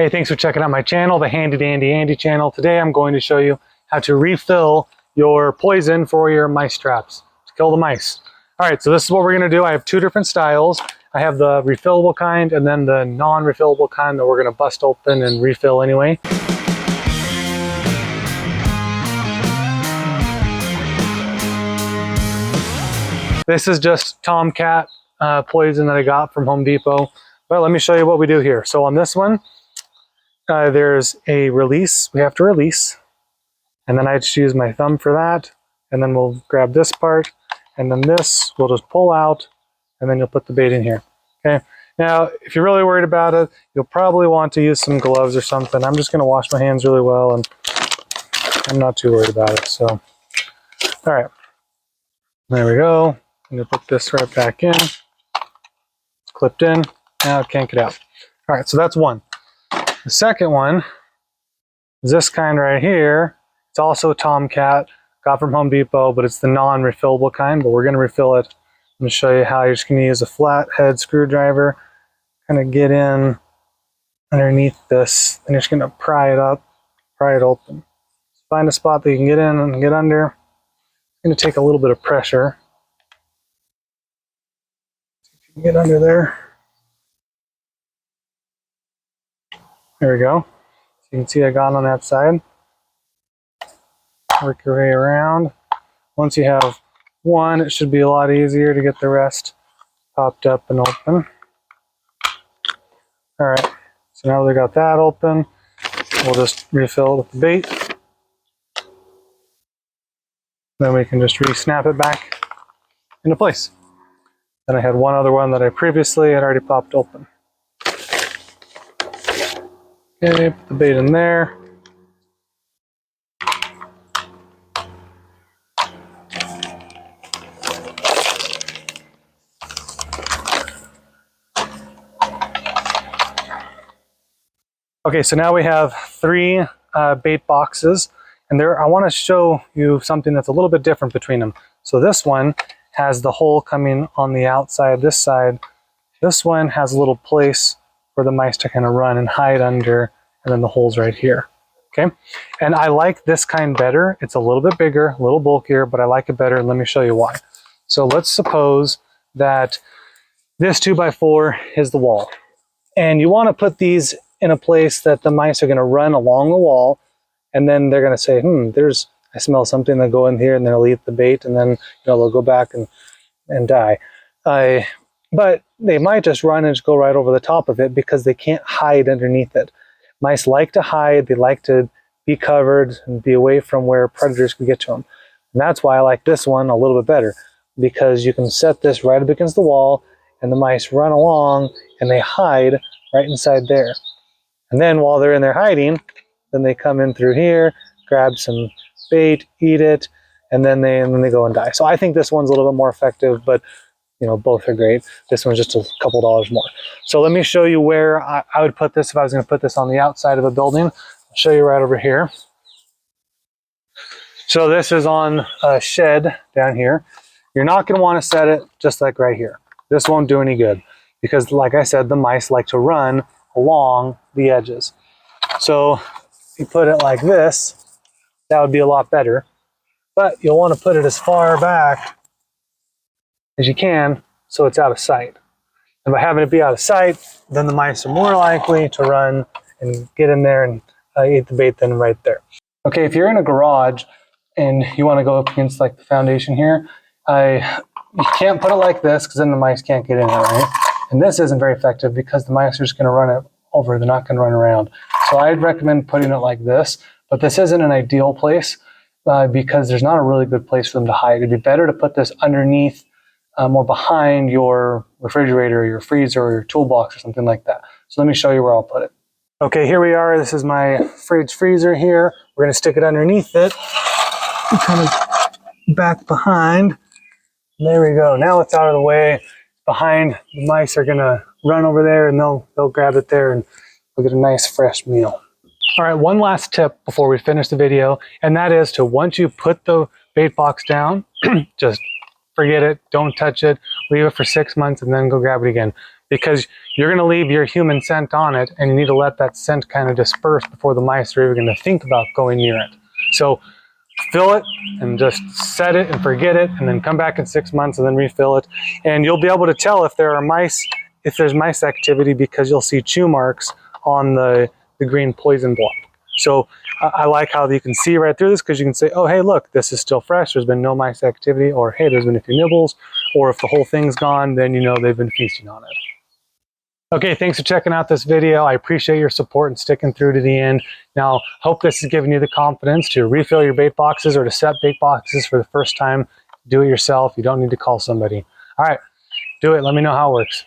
Hey, thanks for checking out my channel, the Handy Dandy Andy channel. Today I'm going to show you how to refill your poison for your mice traps to kill the mice. All right, so this is what we're gonna do. I have two different styles. I have the refillable kind and then the non-refillable kind that we're gonna bust open and refill anyway. This is just Tomcat poison that I got from Home Depot. But let me show you what we do here. So on this one, there's a release we have to release, and then I just use my thumb for that, and then we'll grab this part, and then this we'll just pull out, and then you'll put the bait in here. Okay, now if you're really worried about it, you'll probably want to use some gloves or something. I'm just going to wash my hands really well, and I'm not too worried about it. So all right, there we go. I'm going to put this right back in, clipped in. Now it can't get out. All right, so that's one. The second one is this kind right here. It's also Tomcat, got from Home Depot, but it's the non-refillable kind, but we're gonna refill it. I'm gonna show you how. You're just gonna use a flathead screwdriver, kind of get in underneath this, and you're just gonna pry it up, pry it open. Find a spot that you can get in and get under. It's gonna take a little bit of pressure. See if you can get under there. There we go. So you can see I got on that side. Work your way around. Once you have one, it should be a lot easier to get the rest popped up and open. All right, so now we got that open, we'll just refill it with the bait. Then we can just re-snap it back into place. Then I had one other one that I previously had already popped open. Okay, put the bait in there. Okay, so now we have three bait boxes, and I want to show you something that's a little bit different between them. So this one has the hole coming on the outside, this side. This one has a little place for the mice to kind of run and hide under, and then the hole's right here. Okay, and I like this kind better. It's a little bit bigger, a little bulkier, but I like it better, and let me show you why. So let's suppose that this 2x4 is the wall, and you want to put these in a place that the mice are going to run along the wall, and then they're going to say, I smell something. They'll go in here and they'll eat the bait, and then they'll go back and die. But they might just run and just go right over the top of it because they can't hide underneath it. Mice like to hide. They like to be covered and be away from where predators can get to them. And that's why I like this one a little bit better, because you can set this right up against the wall and the mice run along and they hide right inside there. And then while they're in there hiding, then they come in through here, grab some bait, eat it, and then they go and die. So I think this one's a little bit more effective, but both are great. This one's just a couple dollars more. So let me show you where I would put this if I was going to put this on the outside of a building. I'll show you right over here. So this is on a shed down here. You're not going to want to set it just like right here. This won't do any good because, like I said, the mice like to run along the edges. So if you put it like this, that would be a lot better. But you'll want to put it as far back as you can so it's out of sight. And by having it be out of sight, then the mice are more likely to run and get in there and eat the bait than right there. Okay, if you're in a garage and you want to go up against like the foundation here, you can't put it like this because then the mice can't get in there, right? And this isn't very effective because the mice are just going to run it over. They're not going to run around. So I'd recommend putting it like this, but this isn't an ideal place because there's not a really good place for them to hide. It'd be better to put this underneath or behind your refrigerator or your freezer or your toolbox or something like that. So let me show you where I'll put it. Okay, here we are. This is my fridge freezer here. We're going to stick it underneath it, kind of back behind. There we go. Now it's out of the way. Behind, the mice are going to run over there and they'll grab it there and we'll get a nice fresh meal. All right, one last tip before we finish the video, and that is to, once you put the bait box down, just forget it, don't touch it, leave it for 6 months and then go grab it again. because you're going to leave your human scent on it, and you need to let that scent kind of disperse before the mice are even going to think about going near it. So fill it and just set it and forget it, and then come back in 6 months and then refill it. And you'll be able to tell if there are mice, if there's mice activity, because you'll see chew marks on the green poison blob. So I like how you can see right through this, because you can say, oh, hey, look, this is still fresh. There's been no mice activity, or hey, there's been a few nibbles, or if the whole thing's gone, then you know they've been feasting on it. Okay, thanks for checking out this video. I appreciate your support and sticking through to the end. Now, hope this has given you the confidence to refill your bait boxes or to set bait boxes for the first time. Do it yourself. You don't need to call somebody. All right, do it. Let me know how it works.